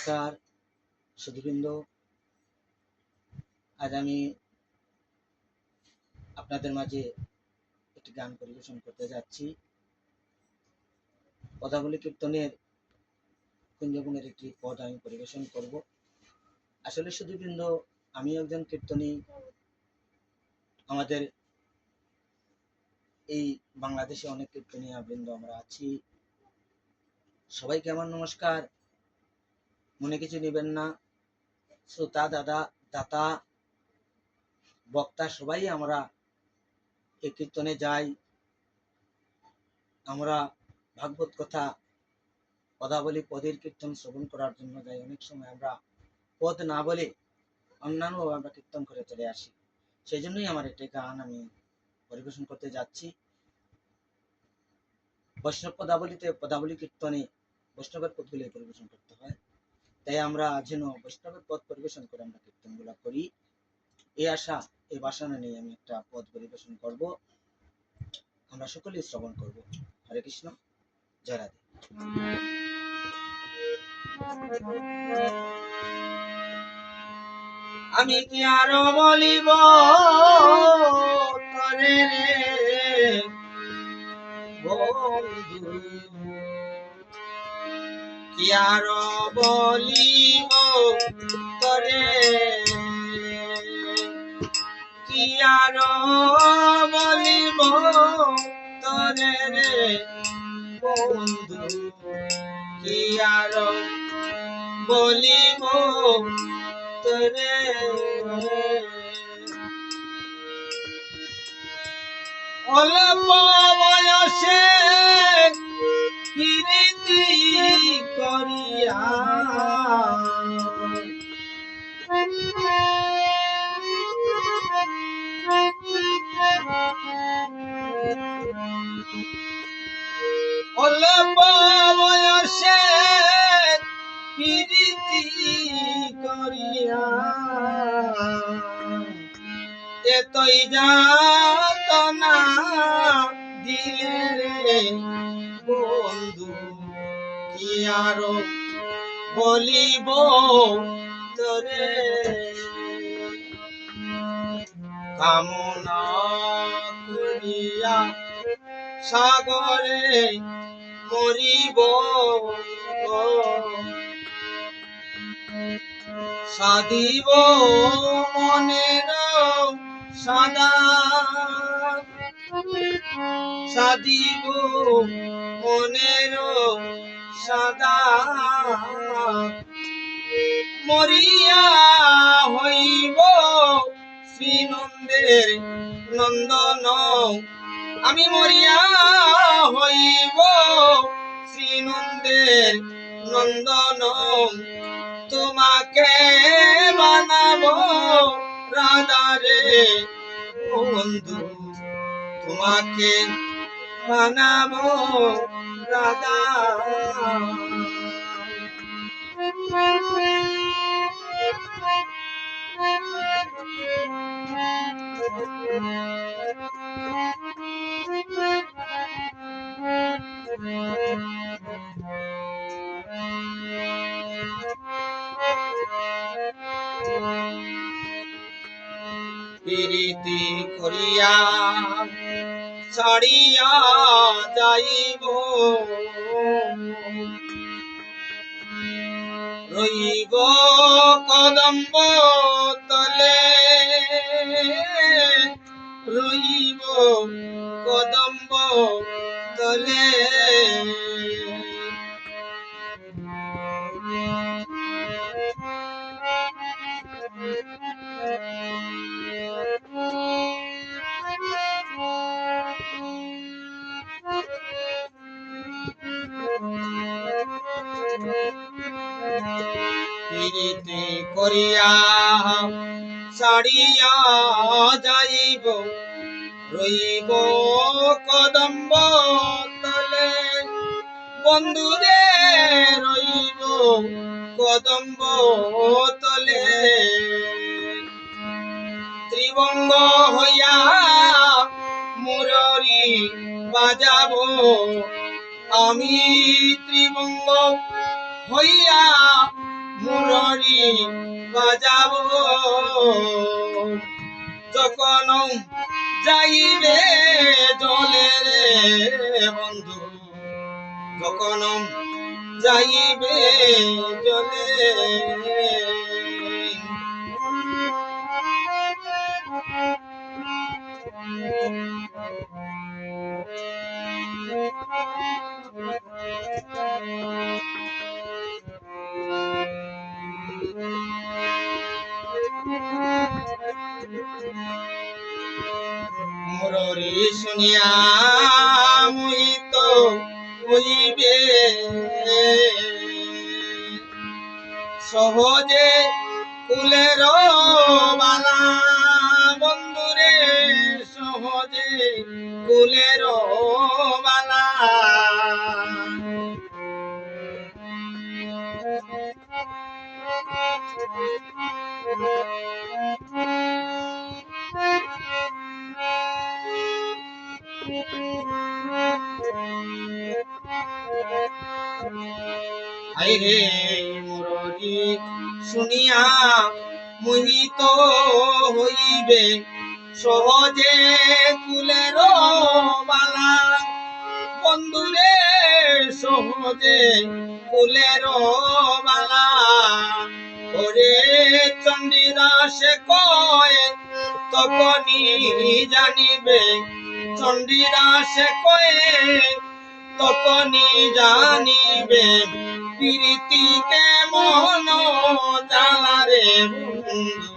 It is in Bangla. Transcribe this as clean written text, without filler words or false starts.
নমস্কার সুধীবৃন্দ। আজ আমি আপনাদের মাঝে একটি গান পরিবেশন করতে যাচ্ছি। পদাবলী কীর্তনের কুঞ্জগুণের একটি পদ আমি পরিবেশন করব। আসলে সুধীবৃন্দ, আমি একজন কীর্তনী। আমাদের এই বাংলাদেশে অনেক কীর্তনীয় বৃন্দ আমরা আছি। সবাইকে আমার নমস্কার। মনে কিছু নেবেন না। শ্রোতা, দাতা, বক্তা সবাই আমরা এই কীর্তনে যাই। আমরা ভাগবত কথা, পদাবলী, পদের কীর্তন শ্রবণ করার জন্য যাই। অনেক সময় আমরা পদ না বলে অন্যান্য আমরা কীর্তন করে চলে আসি। সেই জন্যই আমার একটি গান আমি পরিবেশন করতে যাচ্ছি। বৈষ্ণব পদাবলীতে, পদাবলী কীর্তনে বৈষ্ণবের পদগুলি পরিবেশন করতে হয়। তাই আমরা যেন বৈষ্ণবের পদ পরিবেশন করে আমরা কীর্তনগুলো করি, এই আশা, এই বাসনা নিয়ে আমি একটা পদ পরিবেশন করব। আমরা সকলেই শ্রবণ করব। হরে কৃষ্ণ, জয় রাধে। আমি কি আরো বলিব তরে রে বন্ধু, কি আরো বলিব তরে, কি আরো বলিব তরে রে বন্ধু, কি আরো বলিব তরে। অল্প বয়সে প্রীতি করিয়া অল্প বয়সে প্রীতি করিয়া এতই যাতনা দিলে রে বন্ধু, কি আরো বলিব তরে। কামনা করিয়া সাগরে মরিব, সাধিব মনের সদা, সাধিব মনের সদা, মরিয়া হইব শ্রীনন্দের নন্দন। আমি মরিয়া হইব শ্রীনন্দের নন্দন, তোমাকে বানাবো রাধা রে বন্ধু, তোমাকে বানাবো রাধা। প্রীতি করিয়া ছাড়িয়া যাইব, রইব কদম্ব তলে, রইব কদম্ব তলে। প্রীতি করিয়া ছাড়িয়া যাইব, রইব কদম্ব তলে বন্ধুরে, রইব কদম্ব তলে। ত্রিভঙ্গ হইয়া মুররি বাজাবো, আমি ত্রিভঙ্গ হইয়া মুররি বাজাবো যখন যাইবে জলে রে বন্ধু, যখন যাইবে জলে। মুররি শুনিয়া মোহিত হইবে সহজে কুলের বালা বন্ধুরে, সহজে কুলের বালা। আইরে মুররি শুনিয়া মোহিত হইবে সহজে কুলের বালা বন্ধুরে, সহজে কুলের বালা। ওরে চণ্ডীদাসে কয় তখনই জানিবে, চণ্ডীদাসে কয়ে তখনই জানিবে প্রীতি কেমন জ্বালা রে বন্ধু।